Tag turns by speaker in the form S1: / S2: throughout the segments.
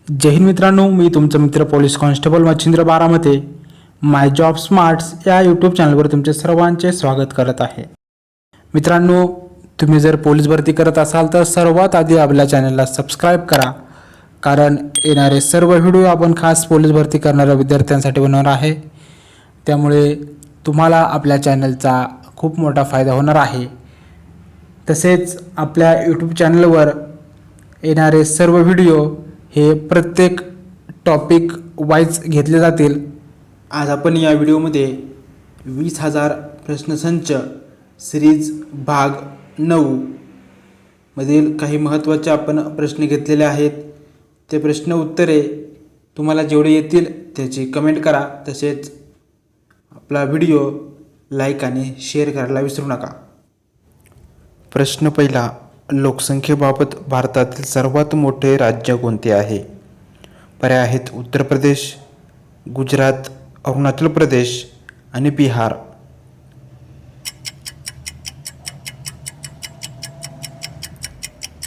S1: जय हिंद मित्रांनो, मी तुमचा मित्र पोलीस कॉन्स्टेबल मच्छिंद्र बारामते माय जॉब स्मार्ट्स या यूट्यूब चॅनलवर तुमचे सर्वांचे स्वागत करत आहे. मित्रांनो, तुम्ही जर पोलीस भरती करत असाल तर सर्वात आधी आपल्या चॅनलला सबस्क्राईब करा, कारण येणारे सर्व व्हिडिओ आपण खास पोलीस भरती करणाऱ्या विद्यार्थ्यांसाठी बनवणार आहे. त्यामुळे तुम्हाला आपल्या चॅनलचा खूप मोठा फायदा होणार आहे. तसेच आपल्या यूट्यूब चॅनलवर येणारे सर्व व्हिडिओ हे प्रत्येक टॉपिक वाईज घेतले जातील. आज आपण या व्हिडिओमध्ये 20,000 प्रश्नसंच सिरीज भाग 9 मधील काही महत्त्वाचे आपण प्रश्न घेतलेले आहेत. ते प्रश्न उत्तरे तुम्हाला जेवढे येतील त्याची कमेंट करा. तसेच आपला व्हिडिओ लाईक आणि शेअर करायला विसरू नका. प्रश्न पहिला, लोकसंख्येबाबत भारतातील सर्वात मोठे राज्य कोणते आहे? पर्याय आहेत उत्तर प्रदेश, गुजरात, अरुणाचल प्रदेश आणि बिहार.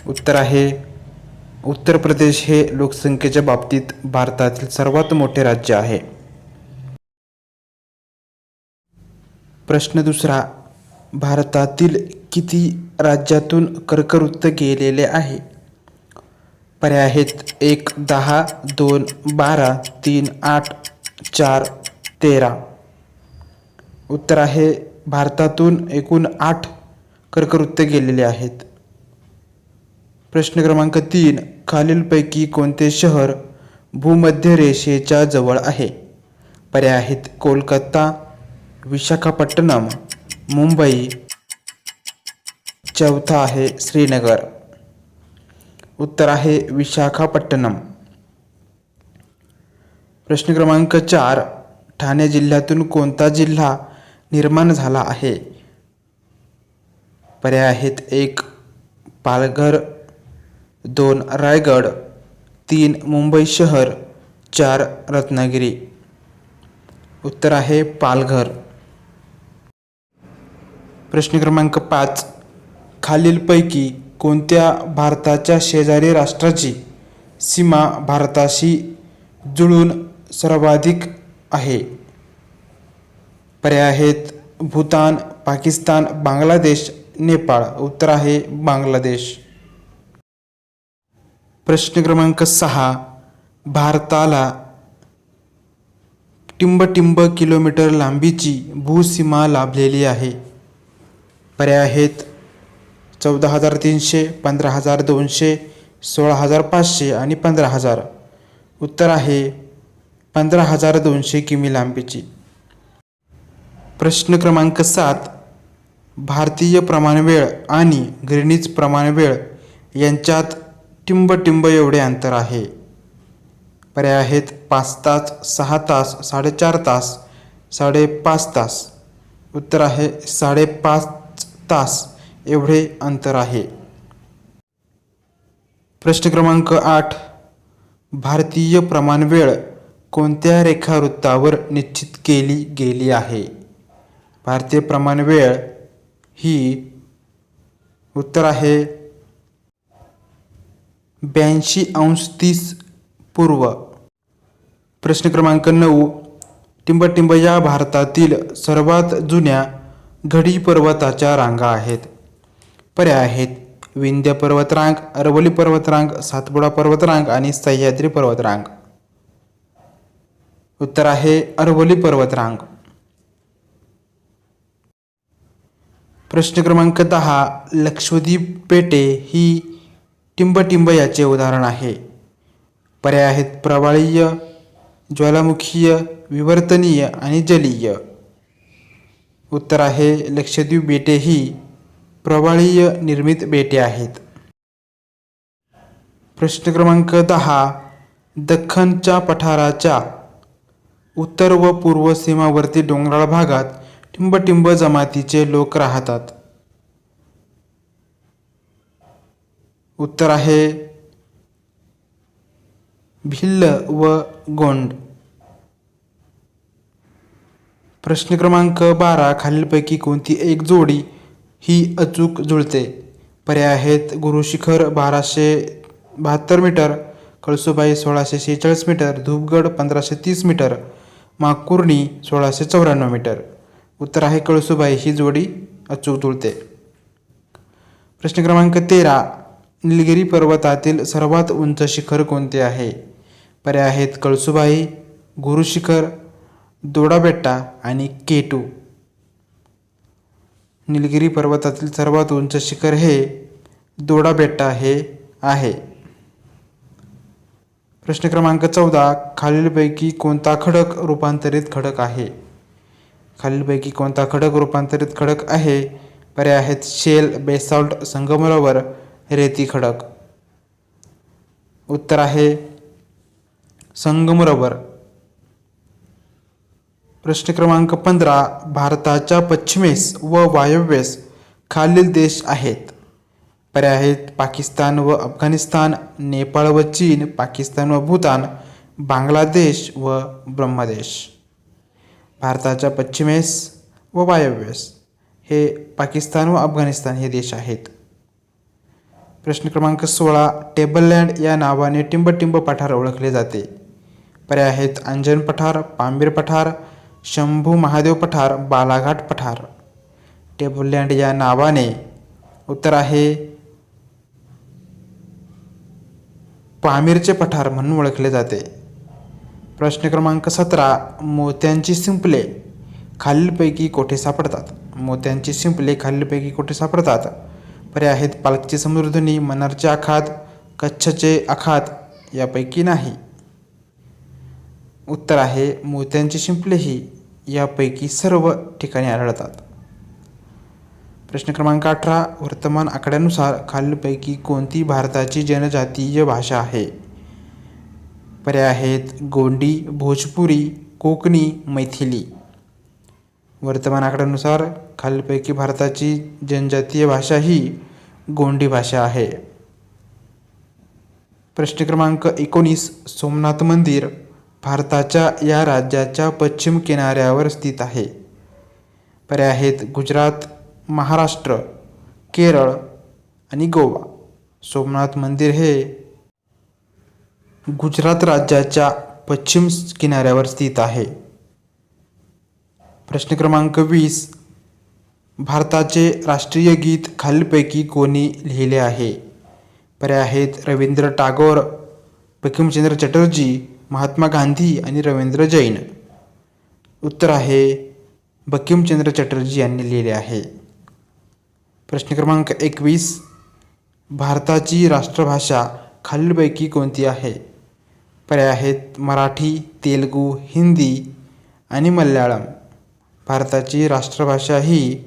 S1: उत्तर आहे उत्तर प्रदेश हे लोकसंख्येच्या बाबतीत भारतातील सर्वात मोठे राज्य आहे. प्रश्न दुसरा, भारतातील किती राज्यातून कर्कवृत्त गेलेले आहे? पर्याय आहेत 1, 10, 2, 12, 3, 8, 4, 13. उत्तर आहे भारतातून एकूण 8 कर्कवृत्त गेलेले आहेत. प्रश्न क्रमांक 3, खालीलपैकी कोणते शहर भूमध्य रेषेच्या जवळ आहे? पर्याय आहेत कोलकाता, विशाखापट्टणम, मुंबई. चौथा आहे श्रीनगर. उत्तर आहे विशाखापट्टणम. प्रश्न क्रमांक 4, ठाणे जिल्ह्यातून कोणता जिल्हा निर्माण झाला आहे? पर्याय आहेत 1, पालघर, 2, रायगड, 3, मुंबई शहर, 4, रत्नागिरी. उत्तर आहे पालघर. प्रश्न क्रमांक 5, खालीलपैकी कोणत्या भारताच्या शेजारी राष्ट्राची सीमा भारताशी जुळून सर्वाधिक आहे? पर्याय आहेत भूतान, पाकिस्तान, बांगलादेश, नेपाळ. उत्तर आहे बांगलादेश. प्रश्न क्रमांक 6, भारताला टिंब किलोमीटर लांबीची भूसीमा लाभलेली आहे? पर्याय आहेत 14,300, 15,200, 16,500 आणि 15,000. उत्तर आहे 15,200 किमी लांबीची. प्रश्न क्रमांक 7, भारतीय प्रमाणवेळ आणि ग्रीनिच प्रमाणवेळ यांच्यात टिंब एवढे अंतर आहे? पर्याय आहेत 5 तास, 6 तास, 4.5 तास, 5.5 तास. उत्तर आहे 5.5 तास एवढे अंतर आहे. प्रश्न क्रमांक 8, भारतीय प्रमाणवेळ कोणत्या रेखावृत्तावर निश्चित केली गेली आहे? भारतीय प्रमाणवेळ ही उत्तर आहे 82°30 पूर्व. प्रश्न क्रमांक 9, टिंब या भारतातील सर्वात जुन्या घडी पर्वताच्या रांगा आहेत? पर्याय आहेत विंध्य पर्वतरांग, अरवली पर्वतरांग, सातपुडा पर्वतरांग आणि सह्याद्री पर्वतरांग. उत्तर आहे अरवली पर्वतरांग. प्रश्न क्रमांक 10, लक्षद्वीप बेटे ही टिंब याचे उदाहरण आहे? पर्याय आहेत प्रवाळीय, ज्वालामुखीय, विवर्तनीय आणि जलीय. उत्तर आहे लक्षद्वीप बेटे ही प्रवाळीय निर्मित बेटे आहेत. प्रश्न क्रमांक 10, दख्खनच्या पठाराच्या उत्तर व पूर्व सीमावर्ती डोंगराळ भागात टिंब जमातीचे लोक राहतात? उत्तर आहे भिल्ल व गोंड. प्रश्न क्रमांक 12, खालीलपैकी कोणती एक जोडी ही अचूक जुळते? पर्याय आहेत Gurushikhar 1272 metre, Kalsubai 1646 metre, Dhupgad 1530 metre, Makurni 1694 metre. उत्तर आहे कळसुबाई ही जोडी अचूक जुळते. प्रश्न क्रमांक 13. निलगिरी पर्वतातील सर्वात उंच शिखर कोणते आहे? पर्याय आहेत कळसुबाई, गुरु शिखर, दोडाबेट्टा आणि K2. निलगिरी पर्वतातील सर्वात उंच शिखर हे दोडाबेट्टा हे आहे. प्रश्न क्रमांक 14. खालीलपैकी कोणता खडक रूपांतरित खडक आहे? खालीलपैकी कोणता खडक रूपांतरित खडक आहे? पर्याय आहेत शेल, बेसॉल्ट, संगमरवर, रेती खडक. उत्तर आहे संगमरवर. प्रश्न क्रमांक 15. भारताच्या पश्चिमेस व वायव्येस खालील देश आहेत. पर्याय आहेत पाकिस्तान व अफगाणिस्तान, नेपाळ व चीन, पाकिस्तान व भूतान, बांगलादेश व ब्रह्मदेश. भारताच्या पश्चिमेस व वायव्येस हे पाकिस्तान व अफगाणिस्तान हे देश आहेत. प्रश्न क्रमांक 16. टेबललँड या नावाने टिंबटिंब पठार ओळखले जाते. पर्याय आहेत अंजन पठार, पामीर पठार, शंभू महादेव पठार, बालाघाट पठार. टेबललँड या नावाने उत्तर आहे पामीरचे पठार म्हणून ओळखले जाते. प्रश्न क्रमांक 17. मोत्यांची शिंपले खालीलपैकी कोठे सापडतात? मोत्यांची शिंपले खालीलपैकी कोठे सापडतात? पर्याय आहेत पालकची समुद्रधुनी, मन्नारचे आखात, कच्छचे आखात यापैकी नाही. उत्तर आहे मोत्यांची शिंपले ही यापैकी सर्व ठिकाणी आढळतात. प्रश्न क्रमांक 18. वर्तमान आकड्यानुसार खालीलपैकी कोणती भारताची जनजातीय भाषा आहे? पर्याय आहेत गोंडी, भोजपुरी, कोकणी, मैथिली. वर्तमान आकड्यानुसार खालीलपैकी भारताची जनजातीय भाषा ही गोंडी भाषा आहे. प्रश्न क्रमांक 19. सोमनाथ मंदिर भारताच्या या राज्याच्या पश्चिम किनाऱ्यावर स्थित आहे. पर्याय आहेत गुजरात, महाराष्ट्र, केरळ आणि गोवा. सोमनाथ मंदिर हे गुजरात राज्याच्या पश्चिम किनाऱ्यावर स्थित आहे. प्रश्न क्रमांक 20. भारताचे राष्ट्रीय गीत खालीलपैकी कोणी लिहिले आहे? पर्याय आहेत रवींद्र टागोर, बंकिमचंद्र चटर्जी, महात्मा गांधी आणि रवींद्र जैन. उत्तर आहे बंकिमचंद्र चटर्जी यांनी लिहिले आहे. प्रश्न क्रमांक 21. भारताची राष्ट्रभाषा खालीलपैकी कोणती आहे? पर्याय आहेत मराठी, तेलुगू, हिंदी आणि मल्याळम. भारताची राष्ट्रभाषा ही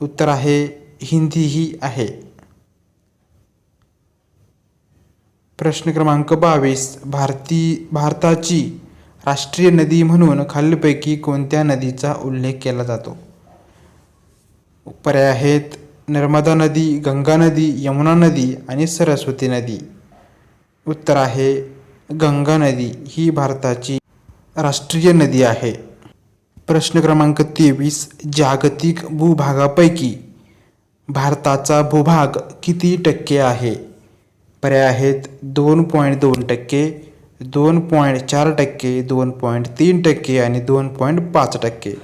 S1: उत्तर आहे हिंदी ही आहे. प्रश्न क्रमांक 22. भारताची राष्ट्रीय नदी म्हणून खालीलपैकी कोणत्या नदीचा उल्लेख केला जातो? पर्याय आहेत नर्मदा नदी, गंगा नदी, यमुना नदी आणि सरस्वती नदी. उत्तर आहे गंगा नदी ही भारताची राष्ट्रीय नदी आहे. प्रश्न क्रमांक 23. जागतिक भूभागापैकी भारताचा भूभाग किती टक्के आहे? पर्याय आहेत 2.2%, 2.4%, 2.3% आणि 2.5%.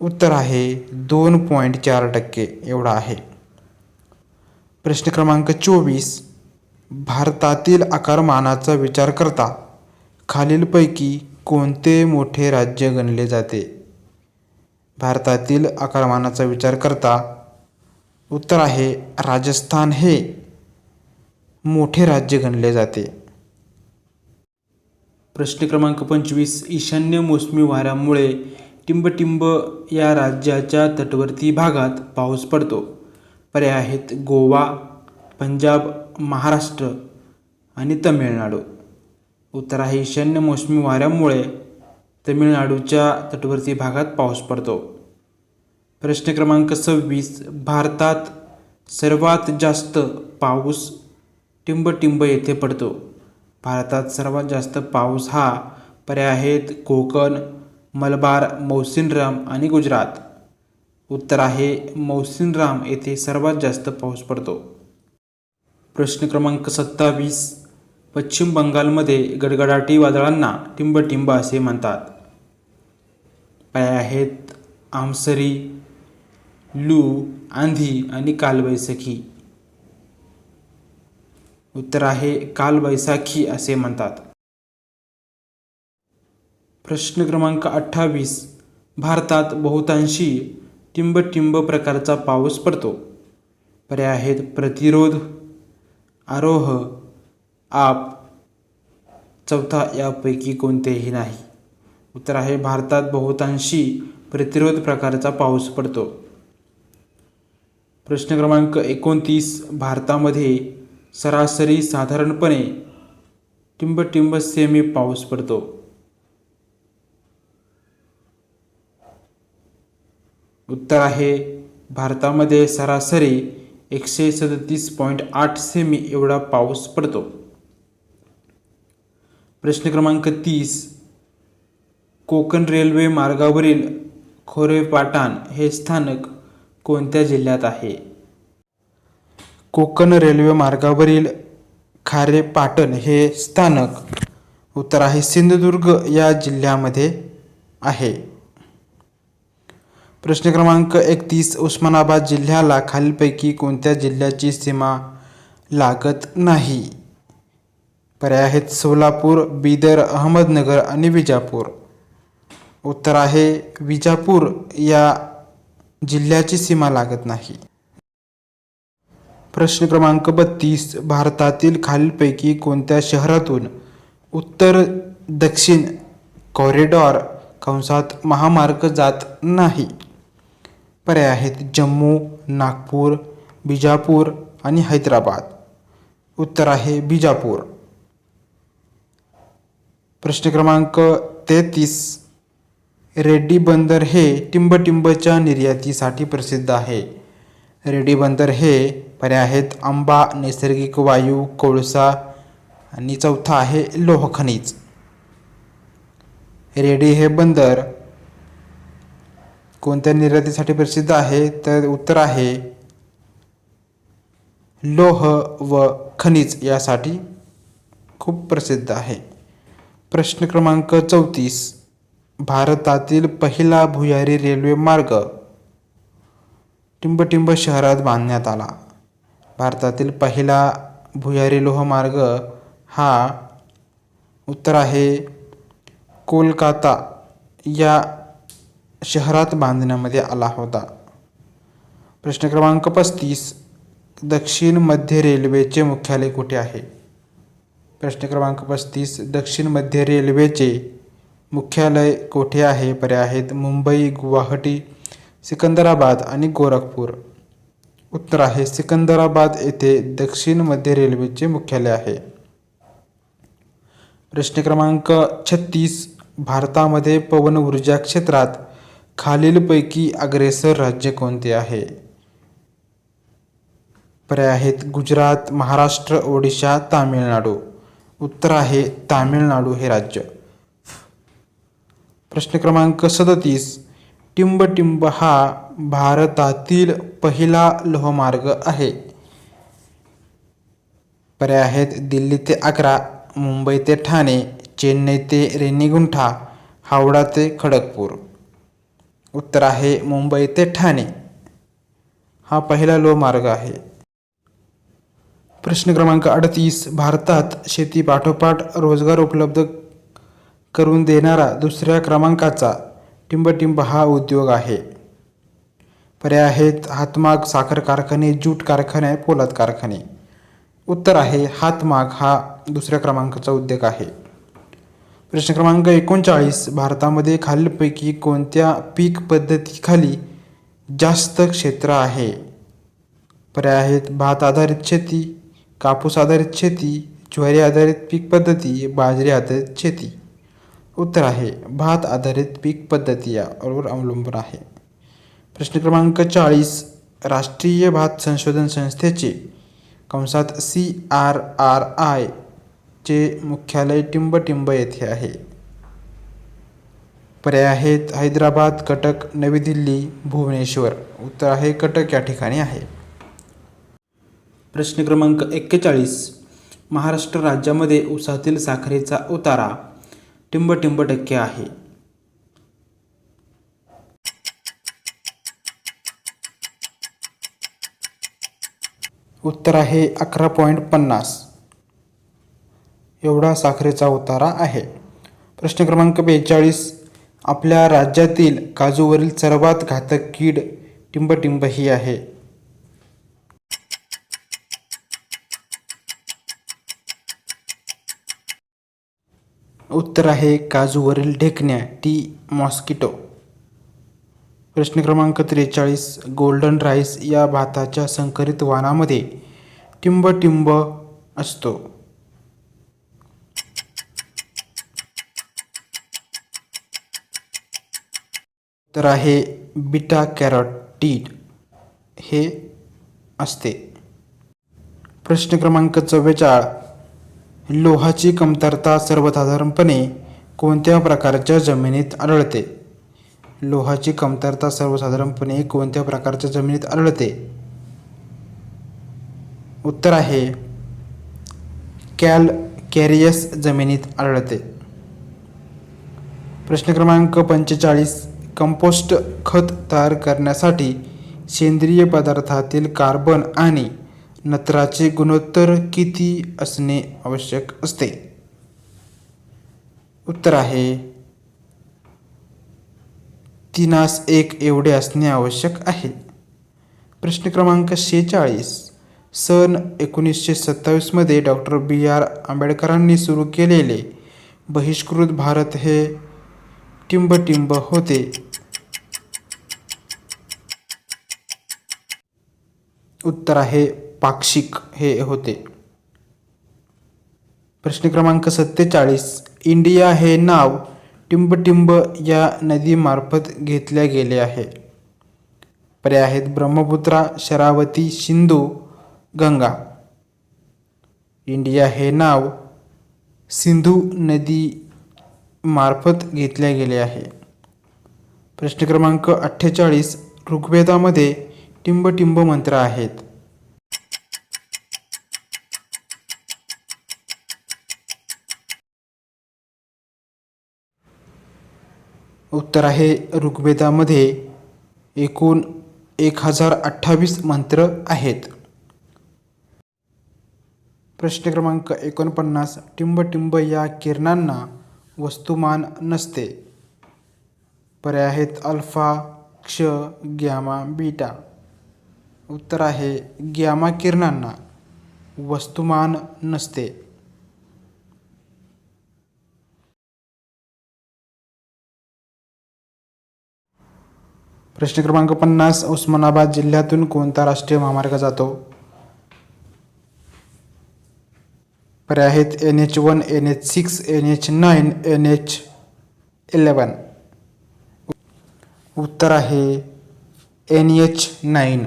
S1: उत्तर आहे 2.4% एवढा आहे. प्रश्न क्रमांक 24. भारतातील आकारमानाचा विचार करता खालीलपैकी कोणते मोठे राज्य गणले जाते? भारतातील आकारमानाचा विचार करता उत्तर आहे राजस्थान हे मोठे राज्य गणले जाते. प्रश्न क्रमांक 25. ईशान्य मोसमी वाऱ्यामुळे टिंबटिंब या राज्याच्या तटवर्ती भागात पाऊस पडतो. पर्याय आहेत गोवा, पंजाब, महाराष्ट्र आणि तमिळनाडू. उत्तर आहे ईशान्य मोसमी वाऱ्यामुळे तमिळनाडूच्या तटवर्ती भागात पाऊस पडतो. प्रश्न क्रमांक 26. भारतात सर्वात जास्त पाऊस टिंबटिंब येथे पडतो. भारतात सर्वात जास्त पाऊस हा पर्याय आहेत कोकण, मलबार, मौसिनराम आणि गुजरात. उत्तर आहे मौसिनराम येथे सर्वात जास्त पाऊस पडतो. प्रश्न क्रमांक 27. पश्चिम बंगालमध्ये गडगडाटी वादळांना टिंबटिंब असे म्हणतात. पर्याय आहेत आमसरी, लू, आंधी आणि कालबैसाखी. उत्तर आहे कालबैसाखी असे म्हणतात. प्रश्न क्रमांक 28. भारतात बहुतांशी टिंबटिंब प्रकारचा पाऊस पडतो. पर्याय आहेत प्रतिरोध, आरोह, आप. चौथा यापैकी कोणतेही नाही. उत्तर आहे भारतात बहुतांशी प्रतिरोध प्रकारचा पाऊस पडतो. प्रश्न क्रमांक 29. भारतामध्ये सरासरी साधारणपणे टिंबटिंब सेमी पाऊस पडतो. उत्तर आहे भारतामध्ये सरासरी 137.8 सेमी एवढा पाऊस पडतो. प्रश्न क्रमांक 30. कोकण रेल्वे मार्गावरील खोरेपाटण हे स्थानक कोणत्या जिल्ह्यात आहे? कोकण रेल्वे मार्गावरील खारेपाटण हे स्थानक उत्तर आहे सिंधुदुर्ग या जिल्ह्यामध्ये आहे. प्रश्न क्रमांक 31. उस्मानाबाद जिल्ह्याला खालीलपैकी कोणत्या जिल्ह्याची सीमा लागत नाही? पर्याय आहेत सोलापूर, बिदर, अहमदनगर आणि विजापूर. उत्तर आहे विजापूर या जिल्ह्याची सीमा लागत नाही. प्रश्न क्रमांक 32. भारतातील खालीलपैकी कोणत्या शहरातून उत्तर दक्षिण कॉरिडॉर कंसात महामार्ग जात नाही? पर्याय आहेत जम्मू, नागपूर, बिजापूर आणि हैदराबाद. उत्तर आहे बिजापूर. प्रश्न क्रमांक 33. रेड्डी बंदर हे टिंबटिंबच्या निर्यातीसाठी प्रसिद्ध आहे. रेड्डी बंदर हे पर्याय आहेत आंबा, नैसर्गिक वायू, कोळसा आणि चौथा आहे लोह खनिज. रेड्डी हे बंदर कोणत्या निर्यातीसाठी प्रसिद्ध आहे? तर उत्तर आहे लोह व खनिज यासाठी खूप प्रसिद्ध आहे. प्रश्न क्रमांक 34. भारतातील पहिला भुयारी रेल्वे मार्ग टिंबटिंब शहरात बांधण्यात आला. भारतातील पहिला भुयारी लोहमार्ग हा उत्तर आहे कोलकाता या शहरात बांधण्यामध्ये आला होता. प्रश्न क्रमांक 35. दक्षिण मध्य रेल्वेचे मुख्यालय कुठे आहे? प्रश्न क्रमांक 35. दक्षिण मध्य रेल्वेचे मुख्यालय कोठे आहे? पर्याय आहेत मुंबई, गुवाहाटी, सिकंदराबाद आणि गोरखपूर. उत्तर आहे सिकंदराबाद येथे दक्षिण मध्य रेल्वेचे मुख्यालय आहे. प्रश्न क्रमांक 36. भारतामध्ये पवन ऊर्जा क्षेत्रात खालीलपैकी अग्रेसर राज्य कोणते आहे? पर्याय आहेत गुजरात, महाराष्ट्र, ओडिशा, तामिळनाडू. उत्तर आहे तामिळनाडू हे राज्य. प्रश्न क्रमांक 37. टिंबटिंब हा भारतातील पहिला लोहमार्ग आहे. पर्याय आहेत दिल्ली ते आग्रा, मुंबई ते ठाणे, चेन्नई ते रेनीगुंठा, हावडा ते खडगपूर. उत्तर आहे मुंबई ते ठाणे हा पहिला लोहमार्ग आहे. प्रश्न क्रमांक 38. भारतात शेतीपाठोपाठ रोजगार उपलब्ध करून देणारा दुसऱ्या क्रमांकाचा टिंबटिंब हा उद्योग आहे. पर्याय आहेत हातमाग, साखर कारखाने, ज्यूट कारखाने, पोलाद कारखाने. उत्तर आहे हातमाग हा दुसऱ्या क्रमांकाचा उद्योग आहे. प्रश्न क्रमांक 39. भारतामध्ये खालीलपैकी कोणत्या पीक पद्धतीखाली जास्त क्षेत्र आहे? पर्याय आहेत भात आधारित शेती, कापूस आधारित शेती, ज्वारी आधारित पीक पद्धती, बाजरी आधारित शेती. उत्तर आहे भात आधारित पीक पद्धती यावर अवलंबून आहे. प्रश्न क्रमांक 40. राष्ट्रीय भात संशोधन संस्थेचे कंसात CRRI चे मुख्यालय टिंबटिंब येथे आहे. पर्याय आहेत हैदराबाद, कटक, नवी दिल्ली, भुवनेश्वर. उत्तर आहे कटक या ठिकाणी आहे. प्रश्न क्रमांक 41. महाराष्ट्र राज्यामध्ये ऊसातील साखरेचा उतारा टिंब टक्के आहे. उत्तर आहे 11.50 एवढा साखरेचा उतारा आहे. प्रश्न क्रमांक 42. आपल्या राज्यातील काजूवरील सर्वात घातक कीड टिंब ही आहे. उत्तर आहे काजूवरील ढेकण्या मॉस्किटो. प्रश्न क्रमांक 43. गोल्डन राईस या भाताच्या संकरित वाणामध्ये टिंब असतो. उत्तर आहे बीटा कॅरोटीन हे असते. प्रश्न क्रमांक 44. लोहाची कमतरता सर्वसाधारणपणे कोणत्या प्रकारच्या जमिनीत आढळते? लोहाची कमतरता सर्वसाधारणपणे कोणत्या प्रकारच्या जमिनीत आढळते? उत्तर आहे कॅल्कॅरियस जमिनीत आढळते. प्रश्न क्रमांक 45. कंपोस्ट खत तयार करण्यासाठी सेंद्रिय पदार्थातील कार्बन आणि नत्राचे गुणोत्तर किती असणे आवश्यक असते? उत्तर आहे 3:1 एवढे असणे आवश्यक आहे. प्रश्न क्रमांक 46. सन 1927 मध्ये डॉक्टर B.R. आंबेडकरांनी सुरू केलेले बहिष्कृत भारत हे टिंब होते. उत्तर आहे पाक्षिक हे होते. प्रश्न क्रमांक 47. इंडिया हे नाव टिंब या नदीमार्फत घेतले गेले आहे. पर्याय आहेत ब्रह्मपुत्रा, शरावती, सिंधू, गंगा. इंडिया हे नाव सिंधू नदी मार्फत घेतले गेले आहे. प्रश्न क्रमांक 48. ऋग्वेदामध्ये टिंब मंत्र आहेत. उत्तर आहे ऋग्वेदामध्ये एकूण 1028 मंत्र आहेत. प्रश्न क्रमांक 49. टिंब या किरणांना वस्तुमान नसते. पर्याय आहेत अल्फा, क्ष, गॅमा, बीटा. उत्तर आहे गॅमा किरणांना वस्तुमान नसते. प्रश्न क्रमांक 50. उस्मानाबाद जिल्ह्यातून कोणता राष्ट्रीय महामार्ग जातो? पर्याय आहेत NH1, NH6, NH9, NH11. उत्तर आहे NH9.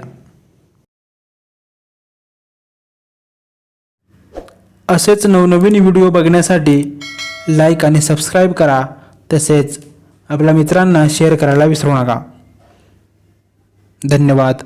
S1: असेच नवनवीन व्हिडिओ बघण्यासाठी लाईक आणि सबस्क्राईब करा. तसेच आपल्या मित्रांना शेअर करायला विसरू नका. धन्यवाद.